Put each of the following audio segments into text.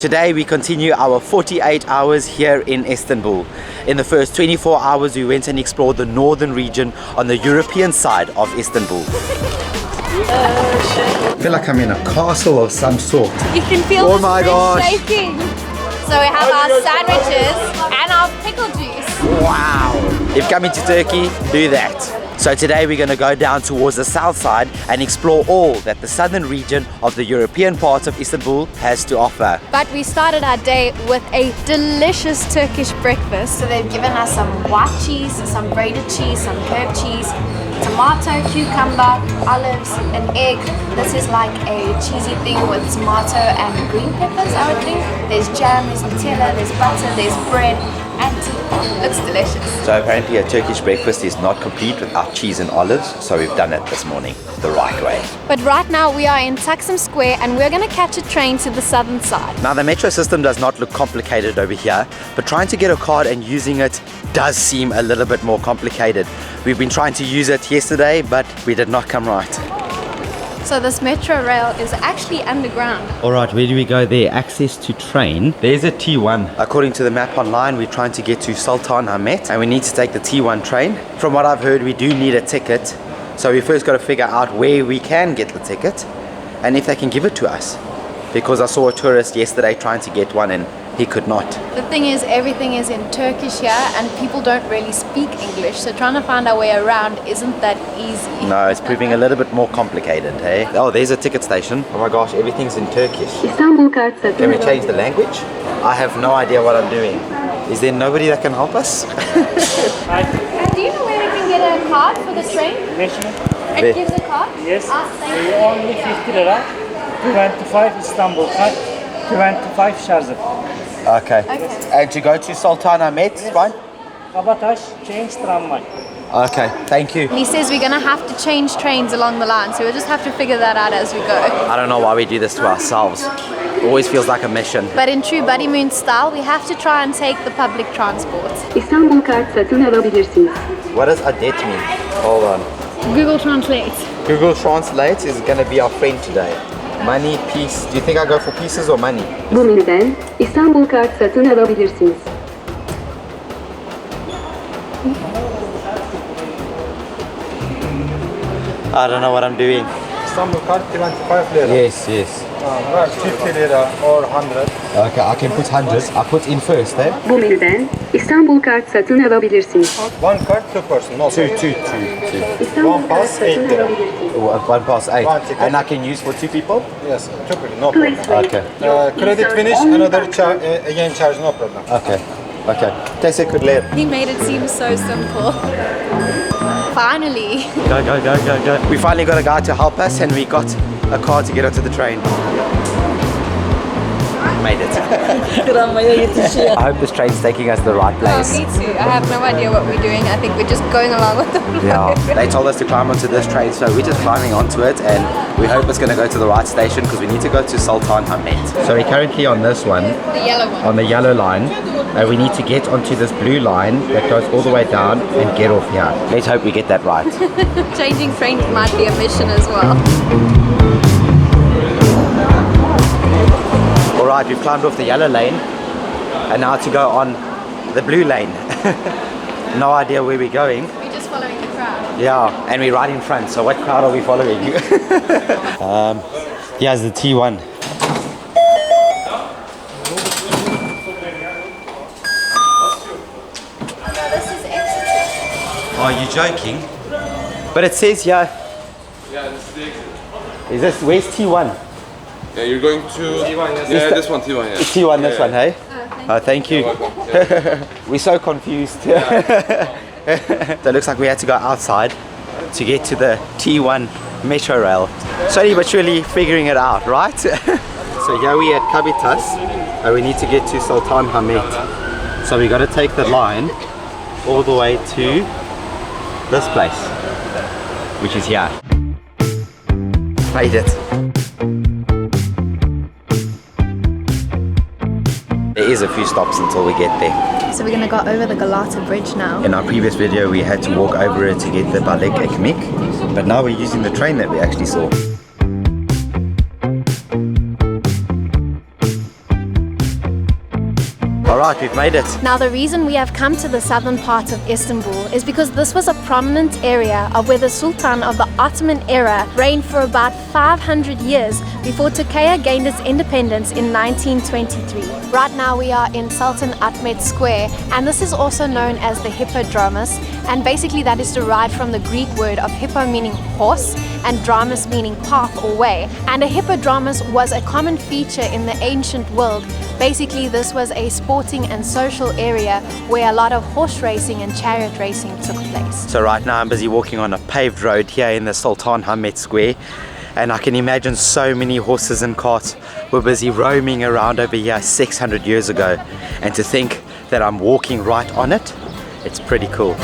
Today we continue our 48 hours here in Istanbul. In the first 24 hours we went and explored the northern region on the European side of Istanbul. I feel like I'm in a castle of some sort. You can feel the fridge shaking. So we have our sandwiches and our pickle juice. Wow! If coming to Turkey, do that. So today we're going to go down towards the south side and explore all that the southern region of the European part of Istanbul has to offer. But we started our day with a delicious Turkish breakfast. So they've given us some white cheese, some grated cheese, some herb cheese, tomato, cucumber, olives, an egg. This is like a cheesy thing with tomato and green peppers, I would think. There's jam, there's Nutella, there's butter, there's bread, and looks delicious. So apparently a Turkish breakfast is not complete without cheese and olives, so we've done it this morning the right way. But right now we are in Taksim Square and we're going to catch a train to the southern side. Now the metro system does not look complicated over here, but trying to get a card and using it does seem a little bit more complicated. We've been trying to use it yesterday, but we did not come right. So this metro rail is actually underground. Alright, where do we go there? Access to train. There's a T1. According to the map online, we're trying to get to Sultanahmet and we need to take the T1 train. From what I've heard, we do need a ticket. So we first got to figure out where we can get the ticket and if they can give it to us. Because I saw a tourist yesterday trying to get one and he could not. The thing is, everything is in Turkish here and people don't really speak English, so trying to find our way around isn't that easy. No, it's proving a little bit more complicated, hey? Oh, there's a ticket station. Oh my gosh, everything's in Turkish. İstanbul kartı. Can we change the language? I have no idea what I'm doing. Is there nobody that can help us? Do you know where we can get a card for the train? It gives a card? Yes. Thank you. Only 50 lira. 25 Istanbul card. 25 Sharjah. Okay. And to go to Sultanahmet, fine? Kabataş, change tramway. Okay, thank you. And he says we're going to have to change trains along the line, so we'll just have to figure that out as we go. I don't know why we do this to ourselves. It always feels like a mission. But in true Buddymoon style, we have to try and take the public transport. İstanbul kart satın alabilirsiniz. What does adet mean? Hold on. Google Translate. Google Translate is going to be our friend today. Money, peace. Do you think I go for pieces or money? Bu menüden İstanbul kart satın alabilirsiniz. I don't know what I'm doing. Istanbul card 25 lira. Yes, yes. 50 lira or 100. Okay, I can put hundreds. I put in first, eh? Bu menüden İstanbul kart satın alabilirsiniz. One card, two person. No, Two. İstanbul One kart pass, satın 8 lira. alabilirsiniz. One pass 8. One ticket. And I can use for 2 people? Yes, two people, no problem. Please wait. Okay. Credit finish, another again charge, no problem. Okay. Okay. Teşekkürler. He made it seem so simple. Finally. Go. We finally got a guy to help us and we got a car to get onto the train. Made it. I hope this train's taking us to the right place. Me too. I have no idea what we're doing. I think we're just going along with the flow. Yeah, they told us to climb onto this train, so we're just climbing onto it and we hope it's going to go to the right station because we need to go to Sultanahmet. So we're currently on this one, The yellow one. on the yellow line. We need to get onto this blue line that goes all the way down and get off here. Let's hope we get that right. Changing trains might be a mission as well. Alright, we've climbed off the yellow lane and now to go on the blue lane. No idea where we're going. We're just following the crowd. Yeah, and we're right in front, so what crowd are we following? Here's the T1. Are you joking? But it says here. Yeah, this is the exit. Is this, where's T1? Yeah, you're going to T1. Yeah, this one, T1. Yeah. T1, this one, hey? Thank you. We're so confused. So it looks like we had to go outside to get to the T1 metro rail. Slowly but surely figuring it out, right? So here we at Kabitas, and we need to get to Sultanahmet. So we got to take the line all the way to this place, which is here. Made it. There is a few stops until we get there. So we're going to go over the Galata Bridge now. In our previous video we had to walk over it to get the Balek Ekmek, but now we're using the train that we actually saw. Alright, we've made it. Now the reason we have come to the southern part of Istanbul is because this was a prominent area of where the Sultan of the Ottoman era reigned for about 500 years before Turkiye gained its independence in 1923. Right now we are in Sultanahmet Square, and this is also known as the Hippodromus, and basically that is derived from the Greek word of hippo meaning horse and dromos meaning path or way. And a hippodromus was a common feature in the ancient world. Basically this was a sporting and social area where a lot of horse racing and chariot racing took place. So right now I'm busy walking on a paved road here in the Sultanahmet Square, and I can imagine so many horses and carts were busy roaming around over here 600 years ago, and to think that I'm walking right on it, it's pretty cool.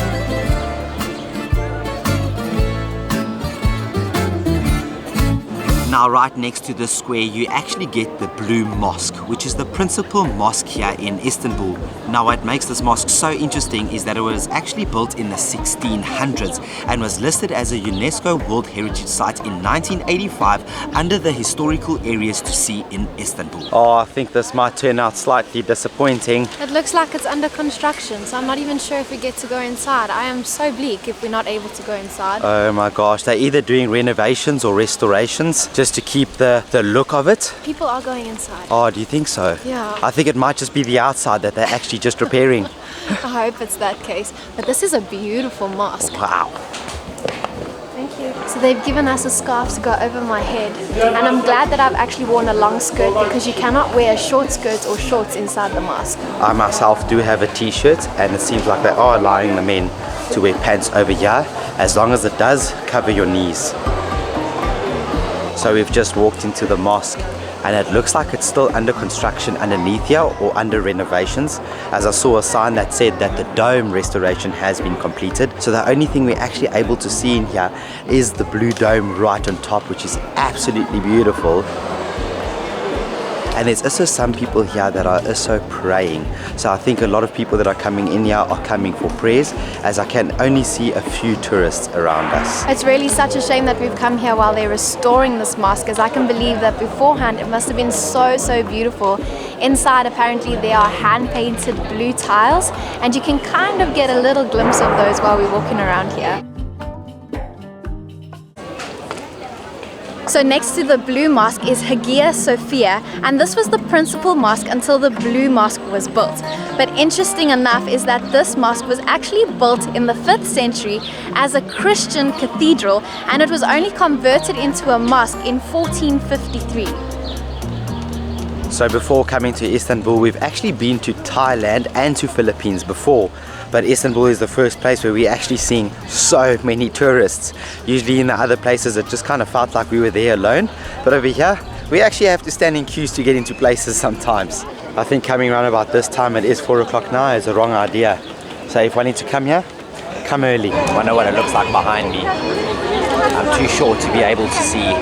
Now right next to this square you actually get the Blue Mosque, which is the principal mosque here in Istanbul. Now what makes this mosque so interesting is that it was actually built in the 1600s and was listed as a UNESCO World Heritage Site in 1985 under the historical areas to see in Istanbul. Oh, I think this might turn out slightly disappointing. It looks like it's under construction, so I'm not even sure if we get to go inside. I am so bleak if we're not able to go inside. Oh my gosh, they're either doing renovations or restorations just to keep the look of it. People are going inside. Oh, do you think so? Yeah. I think it might just be the outside that they're actually just repairing. I hope it's that case. But this is a beautiful mosque. Wow. Thank you. So they've given us a scarf to go over my head, and I'm glad that I've actually worn a long skirt because you cannot wear short skirts or shorts inside the mosque. I myself do have a t-shirt, and it seems like they are allowing the men to wear pants over here as long as it does cover your knees. So we've just walked into the mosque, and it looks like it's still under construction underneath here or under renovations, as I saw a sign that said that the dome restoration has been completed. So the only thing we're actually able to see in here is the blue dome right on top, which is absolutely beautiful. And there's also some people here that are also praying. So I think a lot of people that are coming in here are coming for prayers, as I can only see a few tourists around us. It's really such a shame that we've come here while they're restoring this mosque, as I can believe that beforehand it must have been so beautiful. Inside apparently there are hand-painted blue tiles, and you can kind of get a little glimpse of those while we're walking around here. So next to the Blue Mosque is Hagia Sophia, and this was the principal mosque until the Blue Mosque was built. But interesting enough is that this mosque was actually built in the 5th century as a Christian cathedral, and it was only converted into a mosque in 1453. So before coming to Istanbul, we've actually been to Thailand and to Philippines before. But Istanbul is the first place where we're actually seeing so many tourists. Usually in the other places it just kind of felt like we were there alone. But over here, we actually have to stand in queues to get into places sometimes. I think coming around about this time, it is 4 o'clock now, is a wrong idea. So if I need to come here, come early. I know what it looks like behind me. I'm too short to be able to see.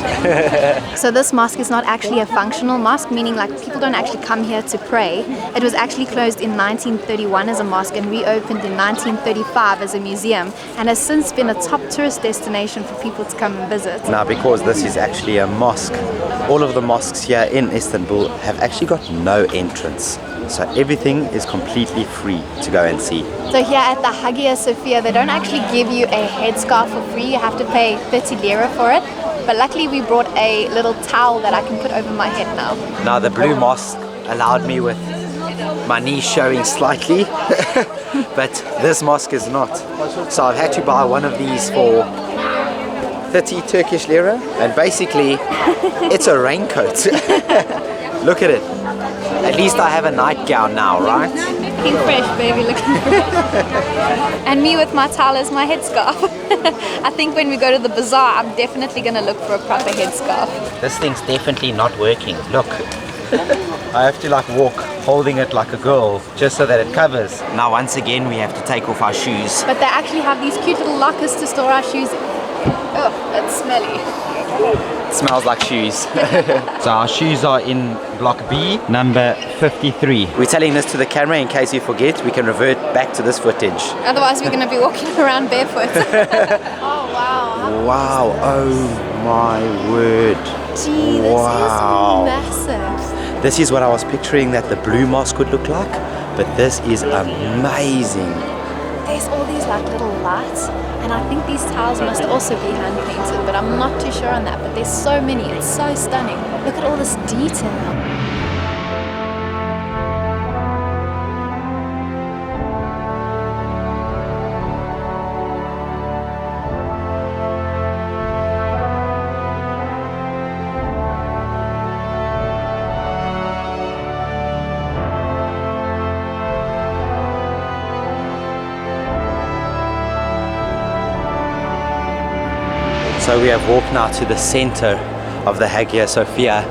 So this mosque is not actually a functional mosque, meaning like people don't actually come here to pray. It was actually closed in 1931 as a mosque and reopened in 1935 as a museum, and has since been a top tourist destination for people to come and visit. Now because this is actually a mosque, all of the mosques here in Istanbul have actually got no entrance. So everything is completely free to go and see. So here at the Hagia Sophia, they don't actually give you a headscarf for free. You have to pay 30 lira for it. But luckily we brought a little towel that I can put over my head now. Now the Blue Mosque allowed me with my knees showing slightly, but this mosque is not. So I've had to buy one of these for 30 Turkish lira, and basically it's a raincoat. Look at it. At least I have a nightgown now, right? Looking fresh, baby, looking fresh. And me with my towel as my headscarf. I think when we go to the Bazaar, I'm definitely going to look for a proper headscarf. This thing's definitely not working. Look. I have to like walk holding it like a girl just so that it covers. Now once again we have to take off our shoes. But they actually have these cute little lockers to store our shoes in. Oh, it's smelly. It smells like shoes. So our shoes are in block B, number 53. We're telling this to the camera in case you forget. We can revert back to this footage. Otherwise we're going to be walking around barefoot. Oh wow. Wow, oh my word. Gee, this is massive. This is what I was picturing that the Blue Mosque would look like, but this is amazing. There's all these like little lights, and I think these tiles must also be hand painted, but I'm not too sure on that. But there's so many, it's so stunning. Look at all this detail. So we have walked now to the center of the Hagia Sophia,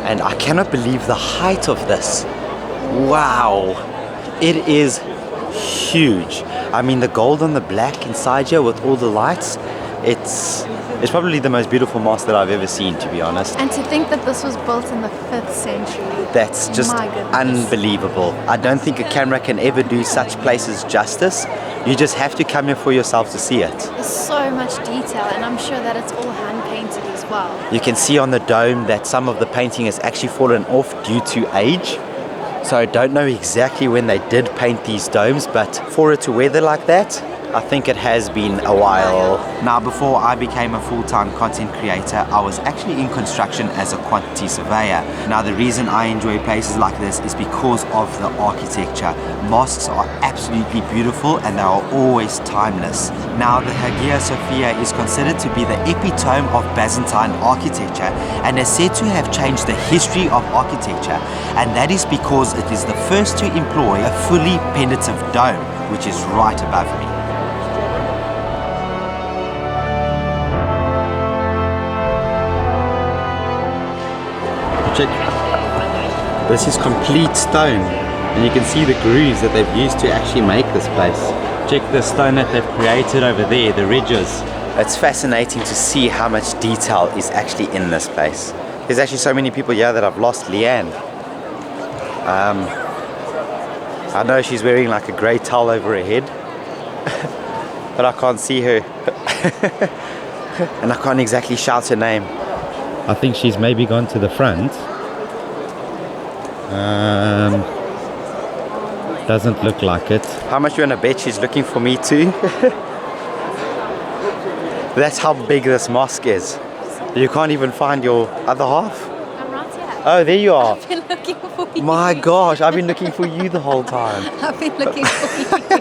and I cannot believe the height of this. Wow, it is huge. I mean, the gold on the black inside here with all the lights, it's probably the most beautiful mosque that I've ever seen, to be honest. And to think that this was built in the 5th century. That's just My goodness. unbelievable. I don't think a camera can ever do such places justice. You just have to come here for yourself to see it. There's so much detail, and I'm sure that it's all hand painted as well. You can see on the dome that some of the painting has actually fallen off due to age. So I don't know exactly when they did paint these domes, but for it to weather like that, I think it has been a while. Now, before I became a full-time content creator, I was actually in construction as a quantity surveyor. Now, the reason I enjoy places like this is because of the architecture. Mosques are absolutely beautiful and they are always timeless. Now, the Hagia Sophia is considered to be the epitome of Byzantine architecture and is said to have changed the history of architecture, and that is because it is the first to employ a fully pendative dome, which is right above me. Check. This is complete stone, and you can see the grooves that they've used to actually make this place. Check the stone that they've created over there, the ridges. It's fascinating to see how much detail is actually in this place. There's actually so many people here that I've lost Leanne. I know she's wearing like a grey towel over her head, but I can't see her. And I can't exactly shout her name. I think she's maybe gone to the front. Doesn't look like it. How much you wanna bet she's looking for me too? That's how big this mosque is. You can't even find your other half. I'm right here. Oh, there you are. I've been looking for you. My gosh, I've been looking for you the whole time. I've been looking for you.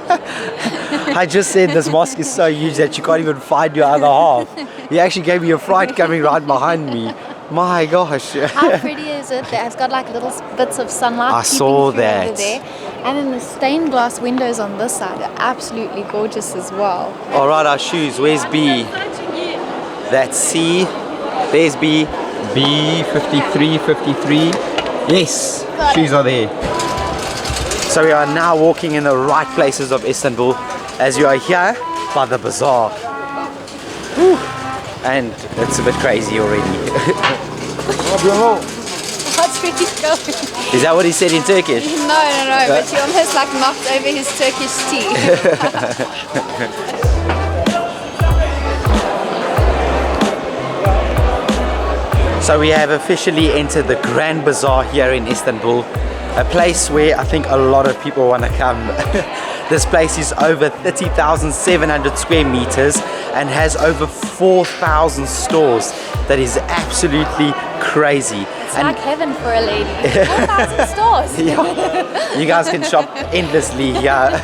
I just said this mosque is so huge that you can't even find your other half. You actually gave me a fright coming right behind me. My gosh. How pretty is it? It's got like little bits of sunlight. I saw that. Over there. And then the stained glass windows on this side are absolutely gorgeous as well. All right, our shoes. Where's B? That's C. There's B. B, 53, 53. Yes, shoes are there. So we are now walking in the right places of Istanbul, as you are here by the Bazaar. Whew. And it's a bit crazy already. What's really going? Is that what he said in Turkish? No, but you almost like knocked over his Turkish tea. So we have officially entered the Grand Bazaar here in Istanbul, a place where I think a lot of people want to come. This place is over 30,700 square meters and has over 4,000 stores. That is absolutely crazy. It's like heaven for a lady. 4,000 stores. Yeah, you guys can shop endlessly here.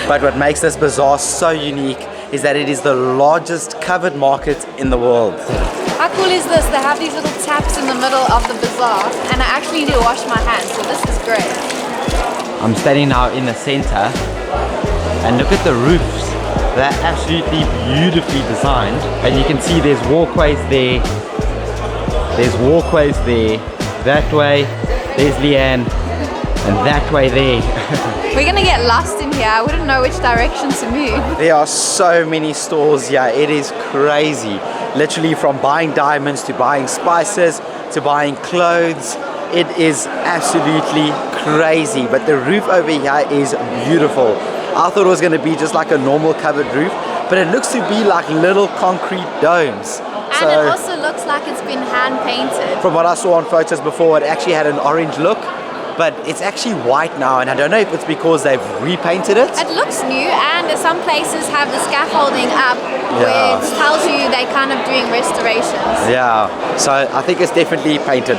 But what makes this bazaar so unique is that it is the largest covered market in the world. How cool is this? They have these little taps in the middle of the bazaar, and I actually need to wash my hands, so this is great. I'm standing now in the center, and look at the roofs. They're absolutely beautifully designed, and you can see there's walkways there. There's walkways there. That way, there's Leanne, and that way there. We're gonna get lost in here. I wouldn't know which direction to move. There are so many stores here. It is crazy. Literally from buying diamonds to buying spices to buying clothes. It is absolutely crazy. But the roof over here is beautiful. I thought it was going to be just like a normal covered roof, but it looks to be like little concrete domes. And it also looks like it's been hand painted. From what I saw on photos before, it actually had an orange look. but it's actually white now, and I don't know if it's because they've repainted it. It looks new, and some places have the scaffolding up, Yeah. which tells you they're kind of doing restorations. Yeah, so I think it's definitely painted.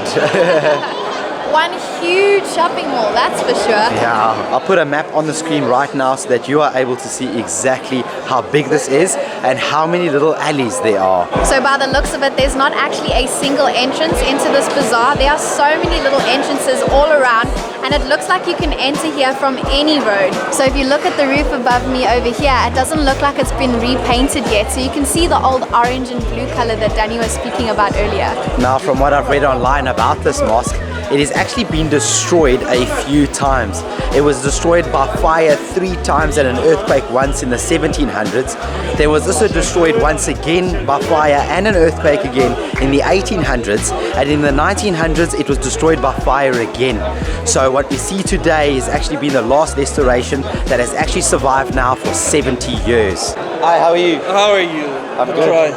One huge shopping mall, that's for sure. Yeah, I'll put a map on the screen right now so that you are able to see exactly how big this is and how many little alleys there are. So by the looks of it, there's not actually a single entrance into this bazaar. There are so many little entrances all around, and it looks like you can enter here from any road. So if you look at the roof above me over here, it doesn't look like it's been repainted yet. So you can see the old orange and blue color that Danny was speaking about earlier. Now, from what I've read online about this mosque, it has actually been destroyed a few times. It was destroyed by fire 3 times and an earthquake once in the 1700s. There was also destroyed once again by fire and an earthquake again in the 1800s. And in the 1900s, it was destroyed by fire again. So what we see today has actually been the last restoration that has actually survived now for 70 years. Hi, how are you? How are you? I'm good. Try.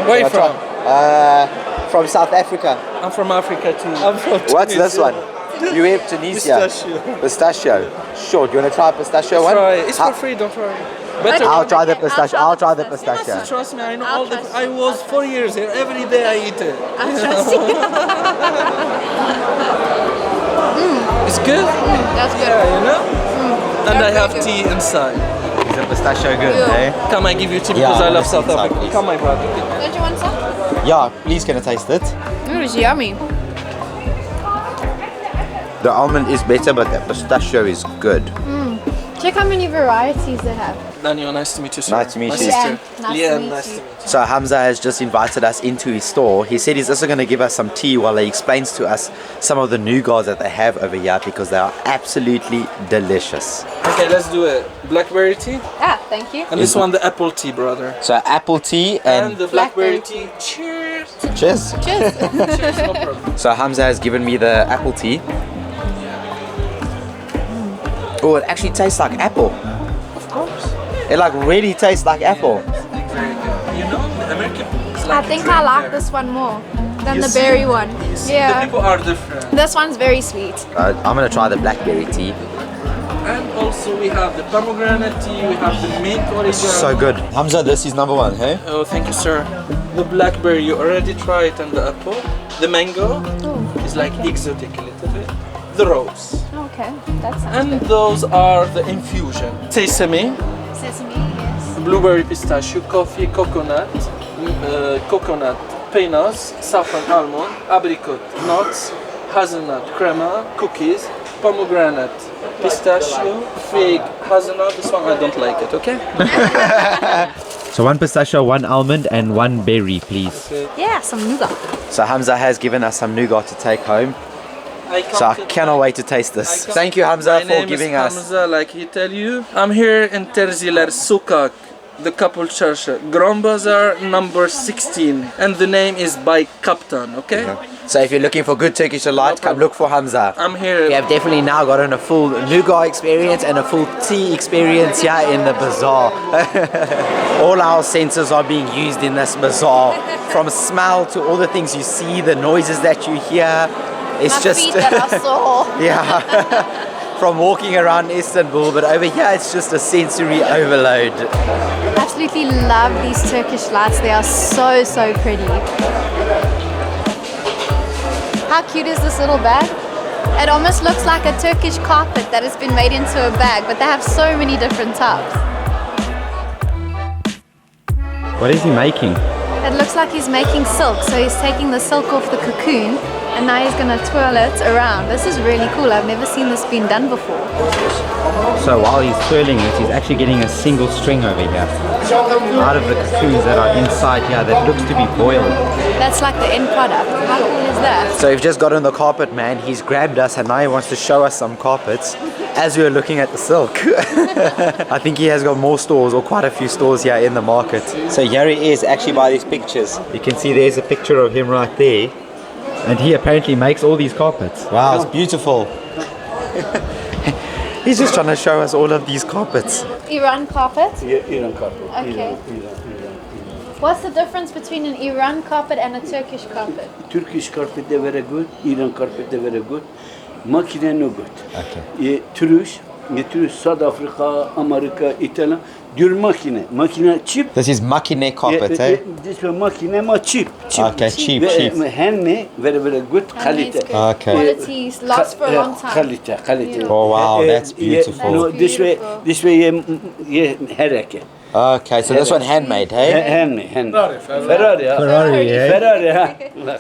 Where are you from? From South Africa. I'm from Africa too. I'm from Tunisia. What's this one? You have Tunisia. Pistachio. Pistachio. Sure, do you want to try a pistachio one? Try. It's How- for free, don't worry. Better. I'll try the pistachio. I'll try the pistachio. Trust me, I know I'll all the. trust I was 4 years here. Every day I eat it. I'm trusting. It's good. That's good. Yeah, you know. And I That's have very tea inside. Is the pistachio good, Yeah. eh? Come, I give you tea Yeah, because I I wanna love see South inside, Africa. please. Come, my brother. Don't you want some? Yeah, please can I taste it? It's yummy. The almond is better, but the pistachio is good. Check how many varieties they have. Daniel, nice to meet you, sir. Nice to meet My you. sister. Nice Yeah, to meet nice you. to meet you. So Hamza has just invited us into his store. He said he's also going to give us some tea while he explains to us some of the nougats that they have over here because they are absolutely delicious. Okay, let's do it. Blackberry tea. Ah, thank you. And this one, the apple tea, brother. So apple tea And and the blackberry Blackberry tea. Cheers. cheers. Cheers. Cheers, no problem. So Hamza has given me the apple tea. Oh, it actually tastes like apple. Of course. It like really tastes like apple. Very good. You know, the American. It's I like think a I drink like there. this one more than You the see? berry one. You see, Yeah. The people are different. This one's very sweet. I'm gonna try the blackberry tea. And also we have the pomegranate tea, we have the mint origin. So good. Hamza, this is number 1, hey? Oh, thank you, sir. The blackberry, you already tried, and the apple. The mango is like exotic a little bit. The rose. Okay, that sounds And good. those are the infusion. Sesame, Sesame, yes. blueberry pistachio, coffee, coconut, coconut, peanuts, saffron almond, apricot, nuts, hazelnut, crema, cookies, pomegranate, pistachio, fig, hazelnut. This one I don't like it, okay? So 1 pistachio, 1 almond and 1 berry, please. Yeah, some nougat. So Hamza has given us some nougat to take home. So I cannot wait to taste this. Thank you Hamza My for name giving is us. Hamza, like he tell you. I'm here in Terziler Sokak, the couple church, Grand Bazaar number 16, and the name is by Captain. Okay, So if you're looking for good Turkish delight, come look for Hamza. I'm here. We have definitely now gotten a full nougat experience and a full tea experience here in the bazaar. All our senses are being used in this bazaar. From smell to all the things you see, the noises that you hear. It's My just feet that I saw. yeah. From walking around Istanbul, but over here it's just a sensory overload. Absolutely love these Turkish lights. They are so, so pretty. How cute is this little bag? It almost looks like a Turkish carpet that has been made into a bag, but they have so many different types. What is he making? It looks like he's making silk. So he's taking the silk off the cocoon and now he's gonna twirl it around. This is really cool. I've never seen this being done before. So while he's twirling it, he's actually getting a single string over here out of the cocoons that are inside here that looks to be boiled. That's like the end product. How cool is that? So we've just got on the carpet, man. He's grabbed us and now he wants to show us some carpets as we were looking at the silk. I think he has got more stores or quite a few stores here in the market. So here he is actually by these pictures. You can see there's a picture of him right there. And he apparently makes all these carpets. Wow, it's beautiful. He's just trying to show us all of these carpets. Iran carpet? Yeah, Iran carpet. Okay. Iran. What's the difference between an Iran carpet and a Turkish carpet? Turkish carpet, they very good. Iran carpet, they very good. makine no good. Okay. Turkish, South Africa, America, Italy, dur makine cheap. This is makine carpet, eh? This makine ma cheap. Okay, cheap. Handmade, very good quality. Okay. Quality lasts for a long time. Quality. Oh wow, that's beautiful. No, this way, hareket. Okay, so this one handmade, hey? Handmade. Ferrari, eh? Ferrari.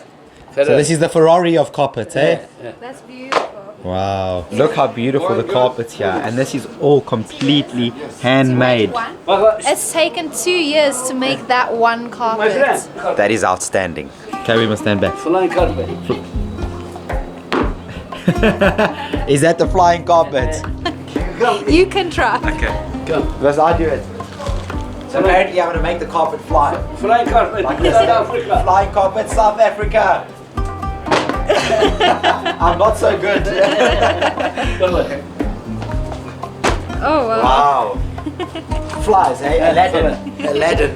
So this is the Ferrari of carpet, eh? That's beautiful. Wow. Look how beautiful the carpet's here. And this is all completely handmade. It's taken 2 years to make that one carpet. That is outstanding. Okay, we must stand back. Flying carpet. Is that the flying carpet? You can try. Okay. Come. Because I do it. So apparently I'm going to make the carpet fly. Flying carpet. Like South Africa. Flying carpet, South Africa. I'm not so good. Oh wow. Wow. Flies, hey? Aladdin.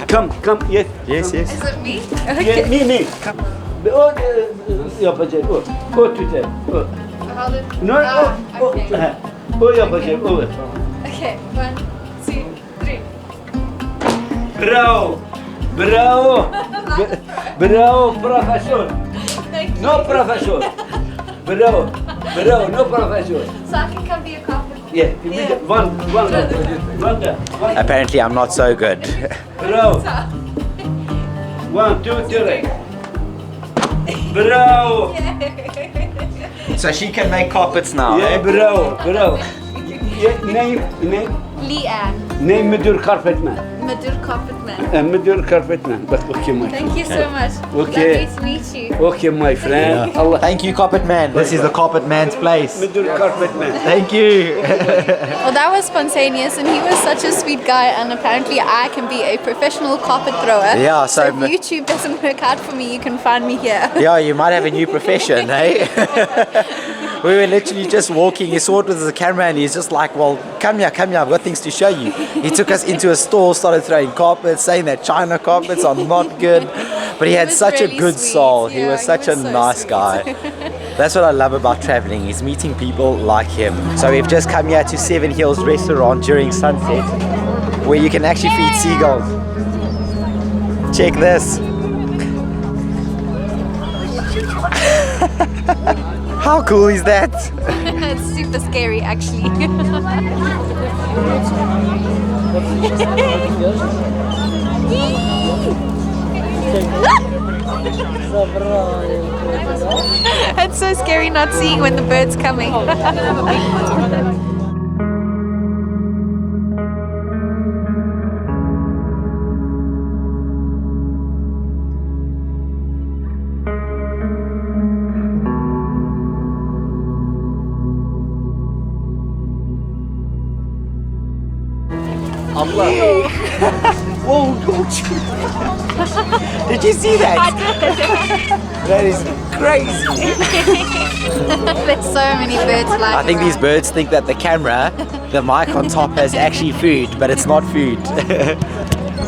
Come, yes. Yes. Is it me? Yeah, me. Come. O yapacak o. O tutar. O. No, Okay. o yapacak o. Okay. 1, 2, 3. Bravo, professor. No professor. Bravo, no professor. So I can come be a carpet. Yeah, one. Apparently I'm not so good. Bravo. 1, 2, 3. Bravo. So she can make carpets now, Yeah, eh? bravo. Yeah, name müdür carpetman. Madur carpetman. Müdür carpetman. Bak bakayım. Thank you so much. Okay. Lovely to meet you. Okay, my friend. Allah. Thank you, carpet man. This is the carpet man's place. Müdür carpetman. Thank you. Well, that was spontaneous, and he was such a sweet guy. And apparently, I can be a professional carpet thrower. Yeah, so if YouTube doesn't work out for me, you can find me here. Yeah, you might have a new profession, eh? We were literally just walking. He saw it with the camera and he's just like, well, come here, I've got things to show you. He took us into a store, started throwing carpets, saying that China carpets are not good. But he had was such really a good sweet. soul. He Yeah, was he such was a so nice sweet. guy. That's what I love about traveling, is meeting people like him. So we've just come here to Seven Hills restaurant during sunset, where you can actually feed seagulls. Check this. How cool is that? It's super scary, actually. It's so scary not seeing when the bird's coming. Whoa, did you see that? That is crazy. There's so many birds flying I think these around. birds think that the camera, the mic on top has actually food, but it's not food.